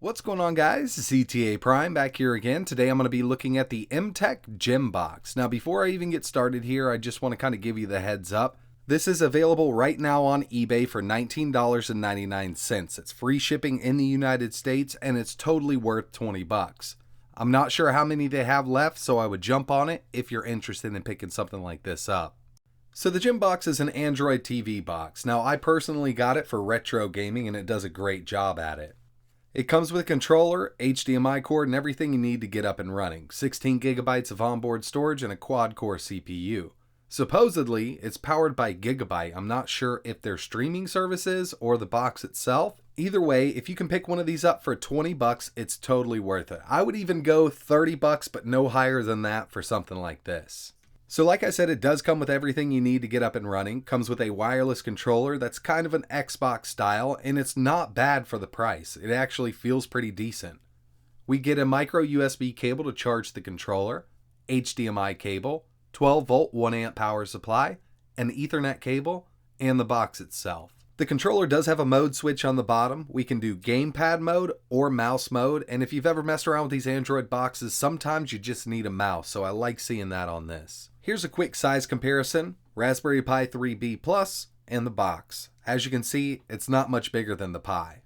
What's going on, guys? It's ETA Prime back here again. Today I'm going to be looking at the EMTEC GEMBOX. Now before I even get started here, I just want to kind of give you the heads up. This is available right now on eBay for $19.99. It's free shipping in the United States and it's totally worth 20 bucks. I'm not sure how many they have left, so I would jump on it if you're interested in picking something like this up. So the GEMBOX is an Android TV box. Now I personally got it for retro gaming and it does a great job at it. It comes with a controller, HDMI cord, and everything you need to get up and running. 16 gigabytes of onboard storage and a quad-core CPU. Supposedly, it's powered by Gigabyte. I'm not sure if they're streaming services or the box itself. Either way, if you can pick one of these up for 20 bucks, it's totally worth it. I would even go 30 bucks, but no higher than that for something like this. So like I said, it does come with everything you need to get up and running. Comes with a wireless controller that's kind of an Xbox style, and it's not bad for the price. It actually feels pretty decent. We get a micro USB cable to charge the controller, HDMI cable, 12 volt 1 amp power supply, an Ethernet cable, and the box itself. The controller does have a mode switch on the bottom. We can do gamepad mode or mouse mode, and if you've ever messed around with these Android boxes, sometimes you just need a mouse, so I like seeing that on this. Here's a quick size comparison, Raspberry Pi 3B Plus and the box. As you can see, it's not much bigger than the Pi.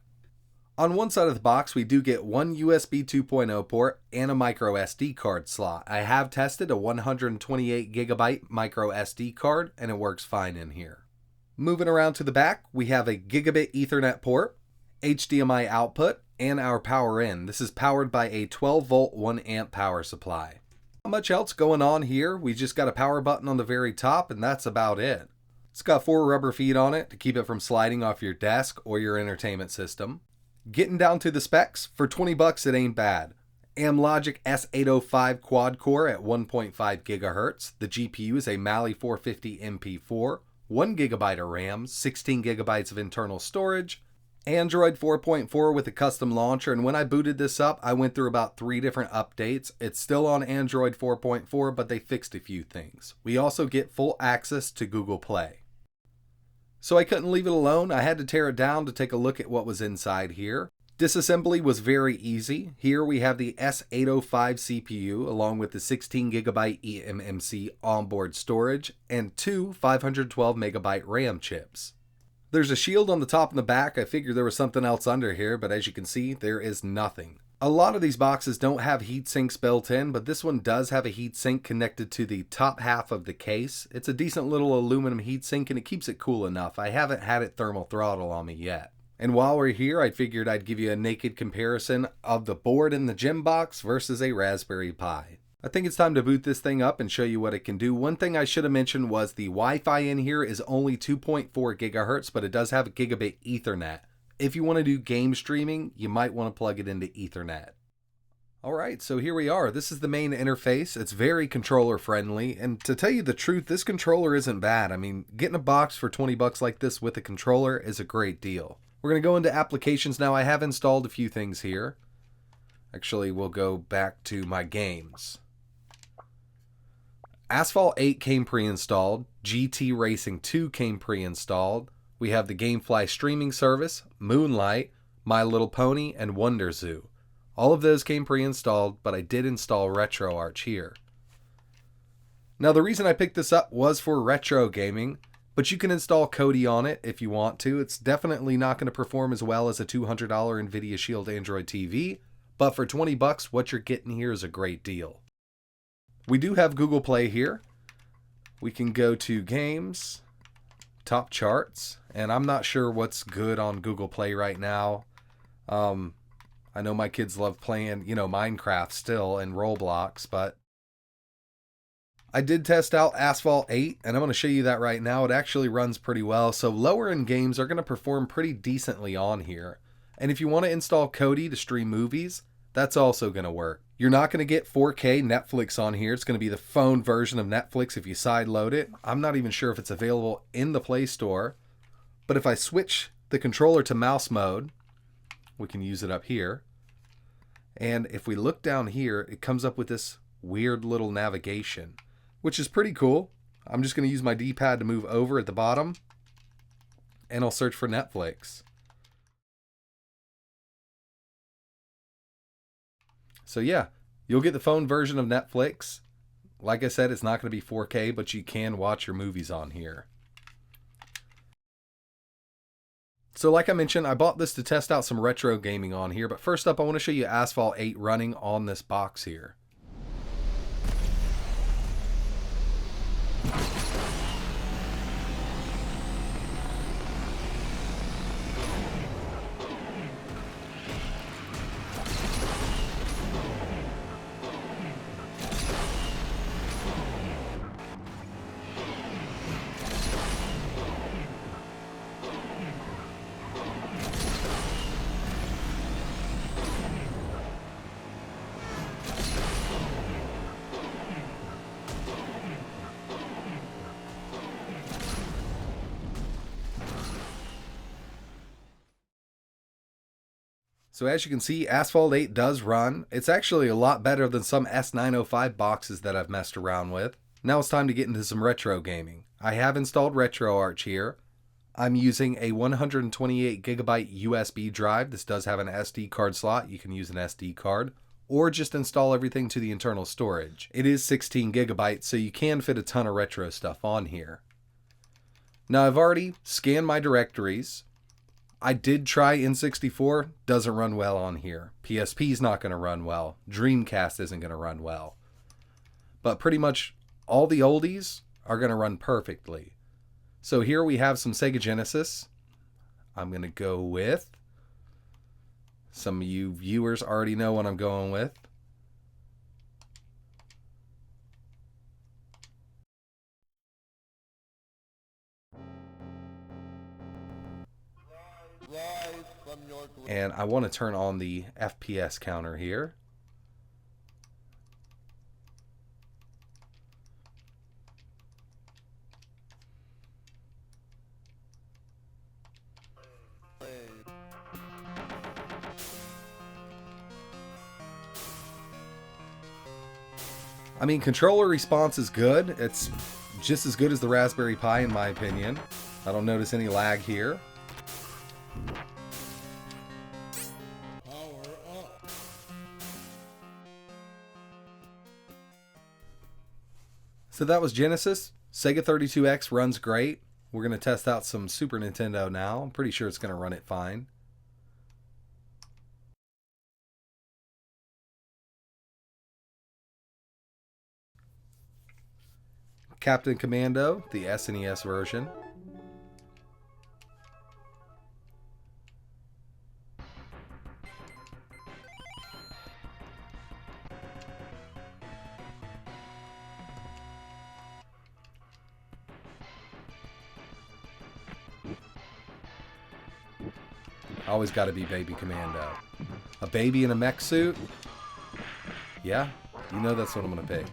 On one side of the box, we do get one USB 2.0 port and a micro SD card slot. I have tested a 128 gigabyte micro SD card and it works fine in here. Moving around to the back, we have a gigabit Ethernet port, HDMI output, and our power in. This is powered by a 12 volt 1 amp power supply. Not much else going on here. We just got a power button on the very top and that's about it. It's got 4 rubber feet on it to keep it from sliding off your desk or your entertainment system. Getting down to the specs, for 20 bucks it ain't bad. Amlogic S805 quad core at 1.5 gigahertz. The GPU is a Mali450MP4, 1 gigabyte of RAM, 16 gigabytes of internal storage, Android 4.4 with a custom launcher, and when I booted this up, I went through about 3 different updates. It's still on Android 4.4, but they fixed a few things. We also get full access to Google Play. So I couldn't leave it alone. I had to tear it down to take a look at what was inside here. Disassembly was very easy. Here we have the S805 CPU along with the 16 gigabyte eMMC onboard storage and 2 512 megabyte RAM chips. There's a shield on the top and the back. I figured there was something else under here, but as you can see, there is nothing. A lot of these boxes don't have heat sinks built in, but this one does have a heat sink connected to the top half of the case. It's a decent little aluminum heat sink and it keeps it cool enough. I haven't had it thermal throttle on me yet. And while we're here, I figured I'd give you a naked comparison of the board in the GEMBOX versus a Raspberry Pi. I think it's time to boot this thing up and show you what it can do. One thing I should have mentioned was the Wi-Fi in here is only 2.4 gigahertz, but it does have a gigabit Ethernet. If you want to do game streaming, you might want to plug it into Ethernet. Alright, so here we are. This is the main interface. It's very controller friendly, and to tell you the truth, this controller isn't bad. I mean, getting a box for 20 bucks like this with a controller is a great deal. We're going to go into applications now. I have installed a few things here. Actually, we'll go back to my games. Asphalt 8 came pre-installed. GT Racing 2 came pre-installed. We have the Gamefly streaming service, Moonlight, My Little Pony, and Wonder Zoo. All of those came pre-installed, but I did install RetroArch here. Now the reason I picked this up was for retro gaming, but you can install Kodi on it if you want to. It's definitely not going to perform as well as a $200 Nvidia Shield Android TV, but for 20 bucks, what you're getting here is a great deal. We do have Google Play here. We can go to Games, Top Charts, and I'm not sure what's good on Google Play right now. I know my kids love playing, Minecraft still and Roblox, but I did test out Asphalt 8, and I'm going to show you that right now. It actually runs pretty well, so lower end games are going to perform pretty decently on here. And if you want to install Kodi to stream movies, that's also going to work. You're not going to get 4K Netflix on here. It's going to be the phone version of Netflix if you sideload it. I'm not even sure if it's available in the Play Store, but if I switch the controller to mouse mode, we can use it up here. And if we look down here, it comes up with this weird little navigation, which is pretty cool. I'm just going to use my D-pad to move over at the bottom, and I'll search for Netflix. So yeah, you'll get the phone version of Netflix. Like I said, it's not going to be 4K, but you can watch your movies on here. So like I mentioned, I bought this to test out some retro gaming on here, but first up I want to show you Asphalt 8 running on this box here. So as you can see, Asphalt 8 does run. It's actually a lot better than some S905 boxes that I've messed around with. Now it's time to get into some retro gaming. I have installed RetroArch here. I'm using a 128GB USB drive. This does have an SD card slot. You can use an SD card or just install everything to the internal storage. It is 16GB, so you can fit a ton of retro stuff on here. Now I've already scanned my directories. I did try N64, doesn't run well on here. PSP's not going to run well. Dreamcast isn't going to run well. But pretty much all the oldies are going to run perfectly. So here we have some Sega Genesis. I'm going to go with, some of you viewers already know what I'm going with. And I want to turn on the FPS counter here. I mean, controller response is good. It's just as good as the Raspberry Pi in my opinion. I don't notice any lag here. So that was Genesis. Sega 32X runs great. We're going to test out some Super Nintendo now. I'm pretty sure it's going to run it fine. Captain Commando, the SNES version. Always got to be Baby Commando. A baby in a mech suit? Yeah, you know that's what I'm going to pick.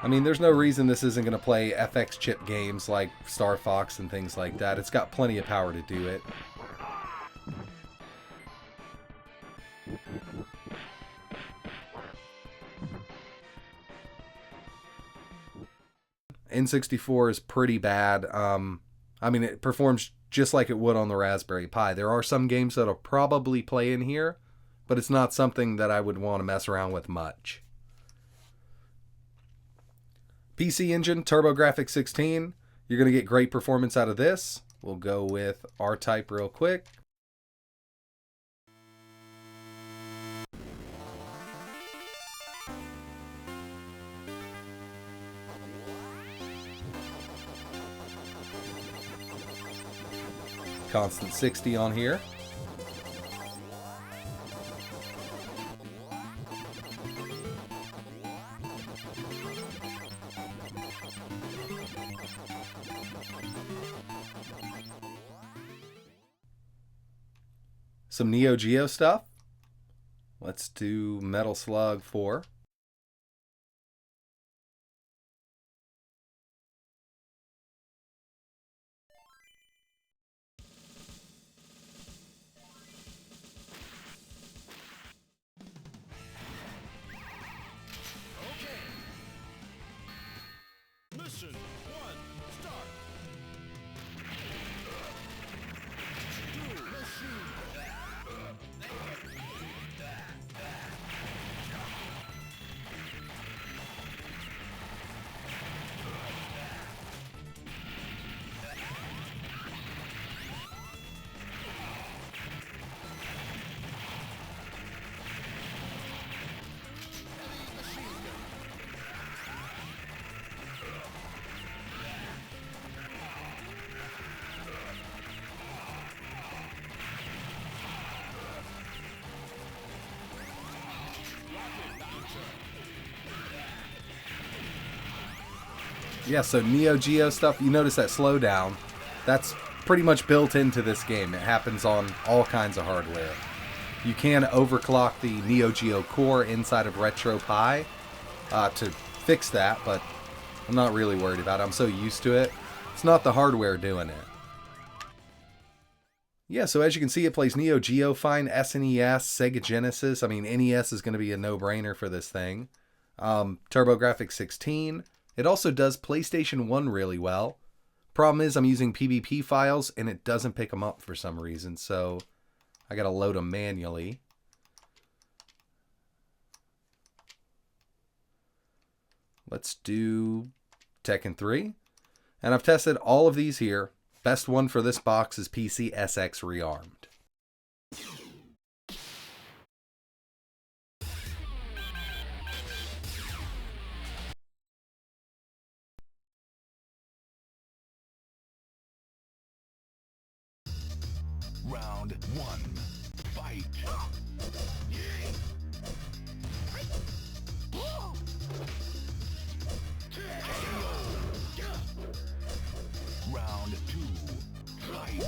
I mean, there's no reason this isn't going to play FX chip games like Star Fox and things like that. It's got plenty of power to do it. N64 is pretty bad. I mean, it performs just like it would on the Raspberry Pi. There are some games that'll probably play in here, but it's not something that I would want to mess around with much. PC Engine, Turbografx 16. You're going to get great performance out of this. We'll go with R-Type real quick. Constant 60 on here. Some NEOGEO stuff. Let's do Metal Slug 4. Mission 1, start. Machine. Yeah, so NEOGEO stuff, you notice that slowdown, that's pretty much built into this game. It happens on all kinds of hardware. You can overclock the NEOGEO core inside of RetroPie to fix that, but I'm not really worried about it. I'm so used to it. It's not the hardware doing it. Yeah, so as you can see, it plays NEOGEO fine, SNES, Sega Genesis. I mean, NES is going to be a no-brainer for this thing. Turbografx 16. It also does PlayStation 1 really well. Problem is I'm using PBP files and it doesn't pick them up for some reason, so I gotta load them manually. Let's do Tekken 3. And I've tested all of these here. Best one for this box is PC SX Rearmed. Round 1, fight. Round 2, fight.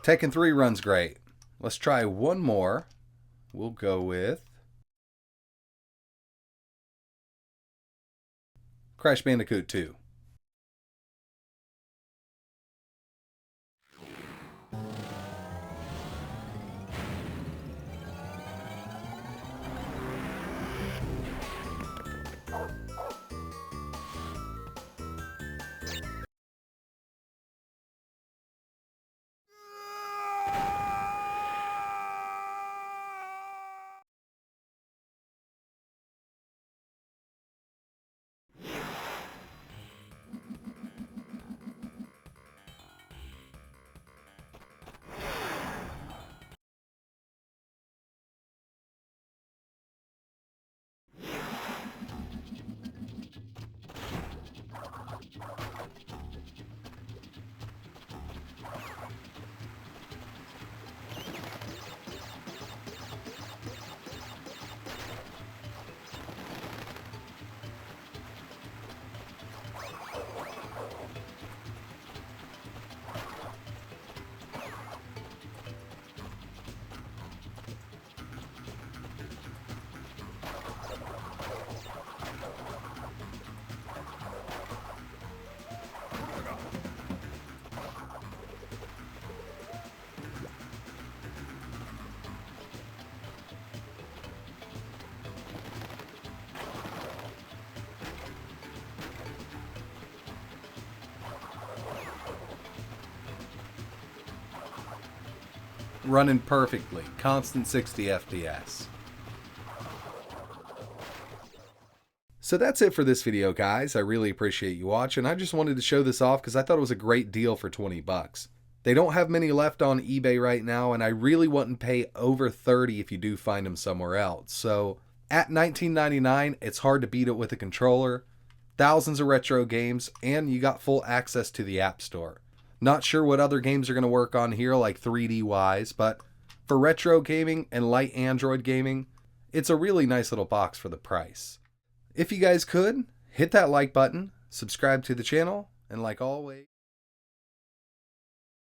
Tekken 3 runs great. Let's try one more. We'll go with Crash Bandicoot 2. Running perfectly, constant 60 FPS. So that's it for this video, guys. I really appreciate you watching. I just wanted to show this off because I thought it was a great deal for 20 bucks. They don't have many left on eBay right now, and I really wouldn't pay over 30 if you do find them somewhere else. So at $19.99, it's hard to beat it with a controller, thousands of retro games, and you got full access to the App Store. Not sure what other games are going to work on here, like 3D wise, but for retro gaming and light Android gaming, it's a really nice little box for the price. If you guys could, hit that like button, subscribe to the channel, and like always...